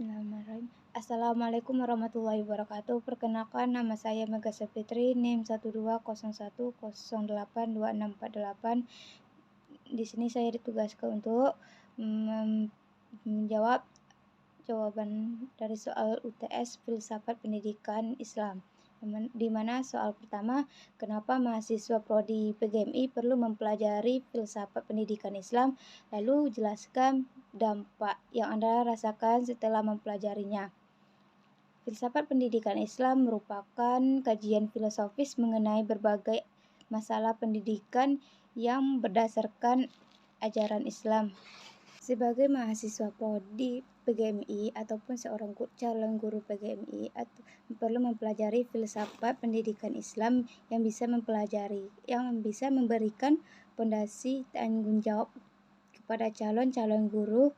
Bismillahirrahmanirrahim. Assalamualaikum warahmatullahi wabarakatuh. Perkenalkan, nama saya Mega Sapitri, NIM 12010082648. Di sini saya ditugaskan untuk menjawab jawaban dari soal UTS Filsafat Pendidikan Islam. Di mana soal pertama, kenapa mahasiswa prodi PGMI perlu mempelajari filsafat pendidikan Islam? Lalu jelaskan dampak yang Anda rasakan setelah mempelajarinya. Filsafat pendidikan Islam merupakan kajian filosofis mengenai berbagai masalah pendidikan yang berdasarkan ajaran Islam. Sebagai mahasiswa prodi PGMI ataupun seorang calon guru PGMI perlu mempelajari filsafat pendidikan Islam yang bisa memberikan fondasi tanggung jawab kepada calon guru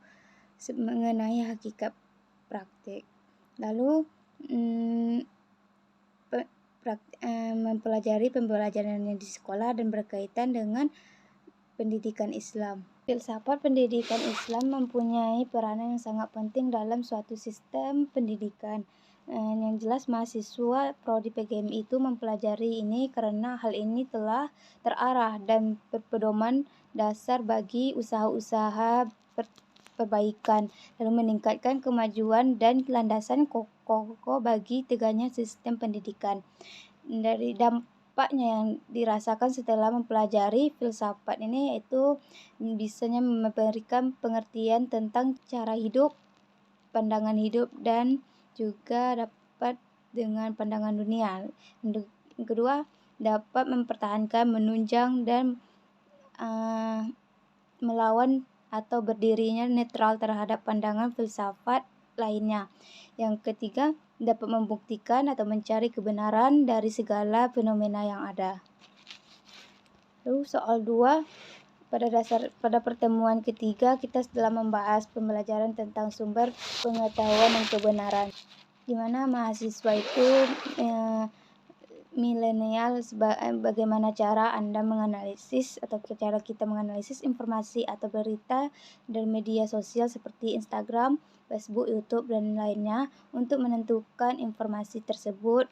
mengenai hakikat praktik. Lalu mempelajari pembelajaran yang di sekolah dan berkaitan dengan pendidikan Islam. Filsafat pendidikan Islam mempunyai peranan yang sangat penting dalam suatu sistem pendidikan. Yang jelas mahasiswa prodi PGMI itu mempelajari ini karena hal ini telah terarah dan berpedoman dasar bagi usaha-usaha perbaikan, lalu meningkatkan kemajuan dan landasan kokoh bagi tegaknya sistem pendidikan. Dari dampaknya yang dirasakan setelah mempelajari filsafat ini yaitu bisanya memberikan pengertian tentang cara hidup, pandangan hidup, dan juga dapat dengan pandangan dunia. Yang kedua, dapat mempertahankan, menunjang, dan melawan atau berdirinya netral terhadap pandangan filsafat lainnya. Yang ketiga, dapat membuktikan atau mencari kebenaran dari segala fenomena yang ada. Lalu soal 2, pada pertemuan ketiga kita telah membahas pembelajaran tentang sumber pengetahuan dan kebenaran, di mana mahasiswa itu milenial, bagaimana cara Anda menganalisis atau cara kita menganalisis informasi atau berita dari media sosial seperti Instagram, Facebook, YouTube, dan lainnya untuk menentukan informasi tersebut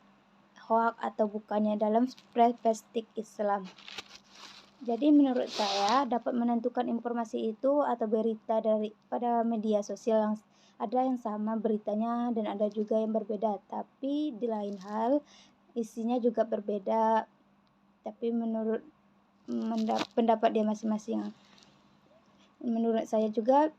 hoax atau bukannya dalam perspektif Islam. Jadi menurut saya dapat menentukan informasi itu atau berita pada media sosial yang ada yang sama beritanya dan ada juga yang berbeda, tapi di lain hal isinya juga berbeda, tapi menurut pendapat dia masing-masing. Menurut saya juga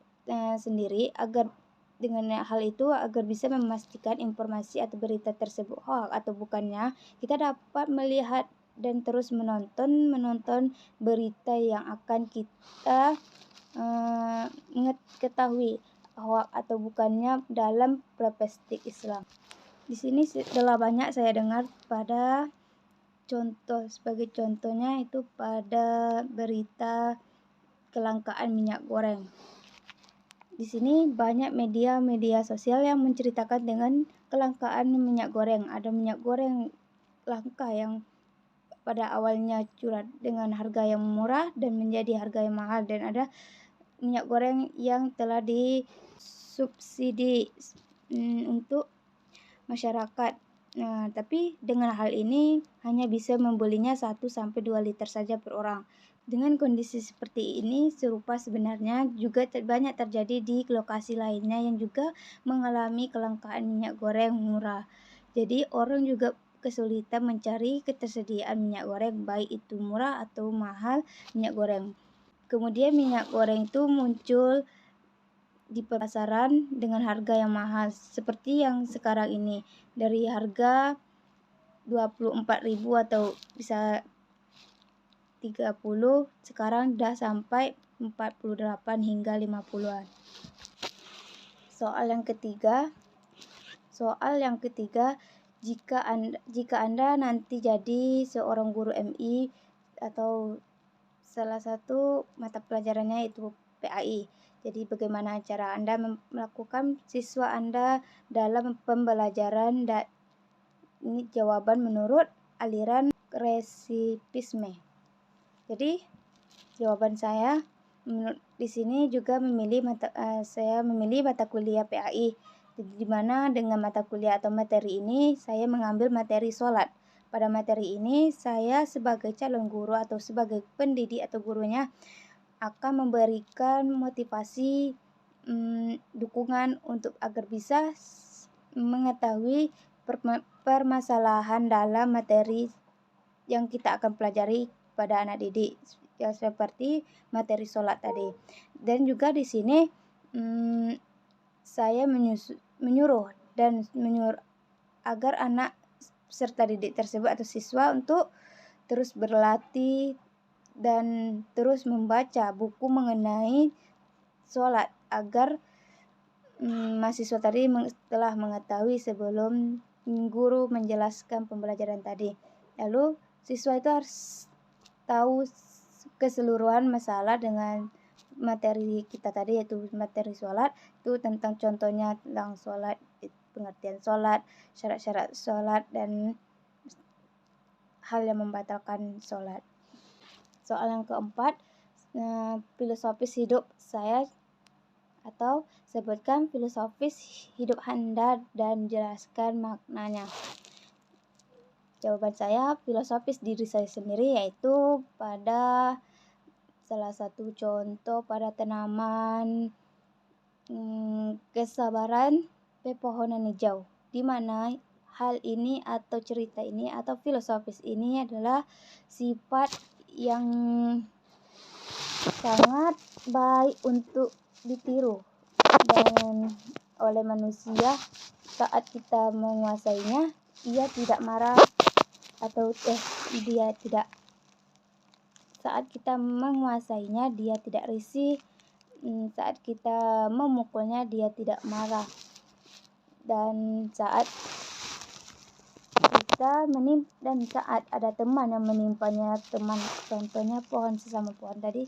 sendiri agar dengan hal itu agar bisa memastikan informasi atau berita tersebut hoax atau bukannya, kita dapat melihat dan terus menonton berita yang akan kita ketahui hoax atau bukannya dalam perspektif Islam. Di sini telah banyak saya dengar pada sebagai contohnya itu pada berita kelangkaan minyak goreng. Di sini banyak media sosial yang menceritakan dengan kelangkaan minyak goreng. Ada minyak goreng langka yang pada awalnya curah dengan harga yang murah dan menjadi harga yang mahal, dan ada minyak goreng yang telah disubsidi untuk masyarakat. Tapi dengan hal ini hanya bisa membelinya 1-2 liter saja per orang. Dengan kondisi seperti ini serupa sebenarnya juga banyak terjadi di lokasi lainnya yang juga mengalami kelangkaan minyak goreng murah. Jadi orang juga kesulitan mencari ketersediaan minyak goreng, baik itu murah atau mahal minyak goreng. Kemudian minyak goreng itu muncul di pasaran dengan harga yang mahal seperti yang sekarang ini, dari harga 24.000 atau bisa 30, sekarang dah sampai 48 hingga 50-an. Soal yang ketiga, jika Anda nanti jadi seorang guru MI atau salah satu mata pelajarannya itu PAI. Jadi bagaimana cara Anda melakukan siswa Anda dalam pembelajaran? Ini jawaban menurut aliran resipisme. Jadi jawaban saya di sini juga saya memilih mata kuliah PAI Jadi di mana dengan mata kuliah atau materi ini saya mengambil materi sholat. Pada materi ini saya sebagai calon guru atau sebagai pendidik atau gurunya akan memberikan motivasi, dukungan untuk agar bisa mengetahui permasalahan dalam materi yang kita akan pelajari pada anak didik, ya seperti materi sholat tadi. Dan juga di sini saya menyuruh agar anak peserta didik tersebut atau siswa untuk terus berlatih dan terus membaca buku mengenai sholat agar mahasiswa tadi telah mengetahui sebelum guru menjelaskan pembelajaran tadi. Lalu siswa itu harus tahu keseluruhan masalah dengan materi kita tadi, yaitu materi sholat, itu tentang contohnya tentang sholat, pengertian sholat, syarat-syarat sholat, dan hal yang membatalkan sholat. Soal yang keempat, filosofis hidup saya, atau sebutkan filosofis hidup Anda dan jelaskan maknanya. Jawaban saya filosofis diri saya sendiri, yaitu pada salah satu contoh pada tanaman kesabaran pepohonan hijau, di mana hal ini atau cerita ini atau filosofis ini adalah sifat yang sangat baik untuk ditiru dan oleh manusia. Saat kita menguasainya, ia tidak marah atau saat kita menguasainya dia tidak risih, saat kita memukulnya dia tidak marah, dan saat ada teman yang menimpanya, contohnya pohon, sesama pohon tadi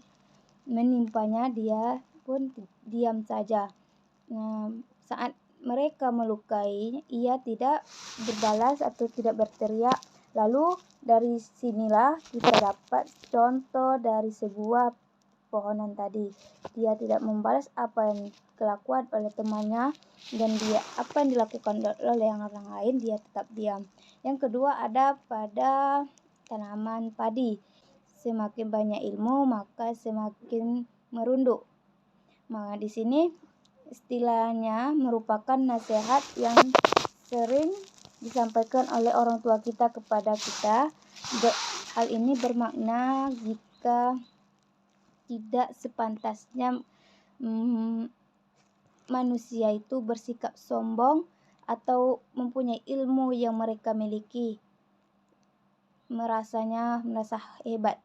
menimpanya, dia pun diam saja. Saat mereka melukai, ia tidak berbalas atau tidak berteriak. Lalu dari sinilah kita dapat contoh dari sebuah pohonan tadi. Dia tidak membalas apa yang dilakukan oleh temannya, dan apa yang dilakukan oleh orang lain, dia tetap diam. Yang kedua ada pada tanaman padi. Semakin banyak ilmu, maka semakin merunduk. Maka di sini istilahnya merupakan nasihat yang sering disampaikan oleh orang tua kita kepada kita. Hal ini bermakna jika tidak sepantasnya manusia itu bersikap sombong atau mempunyai ilmu yang mereka miliki, merasa hebat.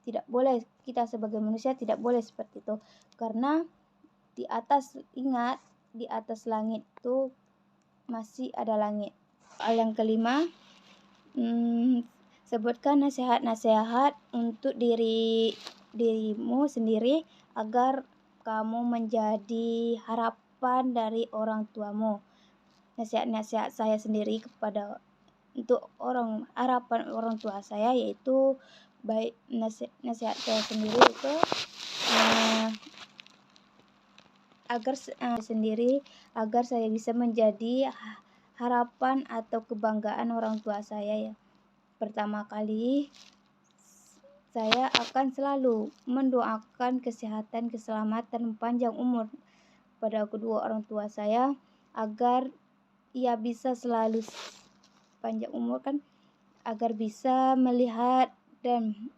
Tidak boleh, kita sebagai manusia tidak boleh seperti itu, karena di atas langit itu masih ada langit. Soal yang kelima, sebutkan nasihat-nasihat untuk dirimu sendiri agar kamu menjadi harapan dari orang tuamu. Nasihat-nasihat saya sendiri untuk harapan orang tua saya, yaitu baik nasihat saya sendiri itu agar saya bisa menjadi harapan atau kebanggaan orang tua saya ya. Pertama kali, saya akan selalu mendoakan kesehatan, keselamatan, panjang umur pada kedua orang tua saya, agar ia bisa selalu panjang umur agar bisa melihat, dan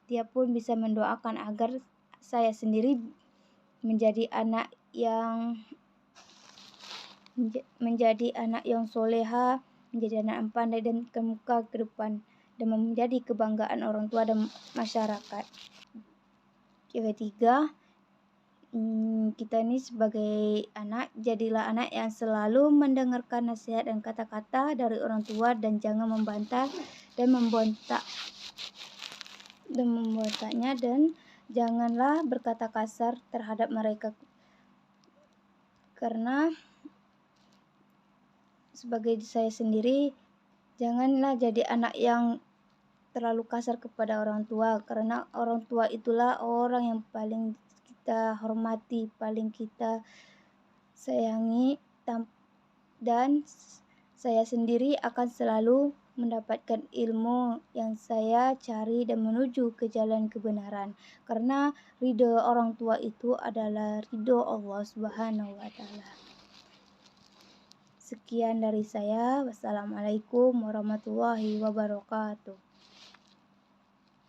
dia pun bisa mendoakan agar saya sendiri menjadi anak yang soleha, menjadi anak yang pandai dan terkemuka ke depan, dan menjadi kebanggaan orang tua dan masyarakat. Yang ketiga, kita ini sebagai anak, jadilah anak yang selalu mendengarkan nasihat dan kata-kata dari orang tua, dan jangan membantah dan membentaknya, dan janganlah berkata kasar terhadap mereka. Karena sebagai saya sendiri, janganlah jadi anak yang terlalu kasar kepada orang tua, karena orang tua itulah orang yang paling kita hormati, paling kita sayangi. dan saya sendiri akan selalu mendapatkan ilmu yang saya cari dan menuju ke jalan kebenaran, karena ridho orang tua itu adalah ridho Allah Subhanahu wa Ta'ala. Sekian dari saya. Wassalamualaikum warahmatullahi wabarakatuh.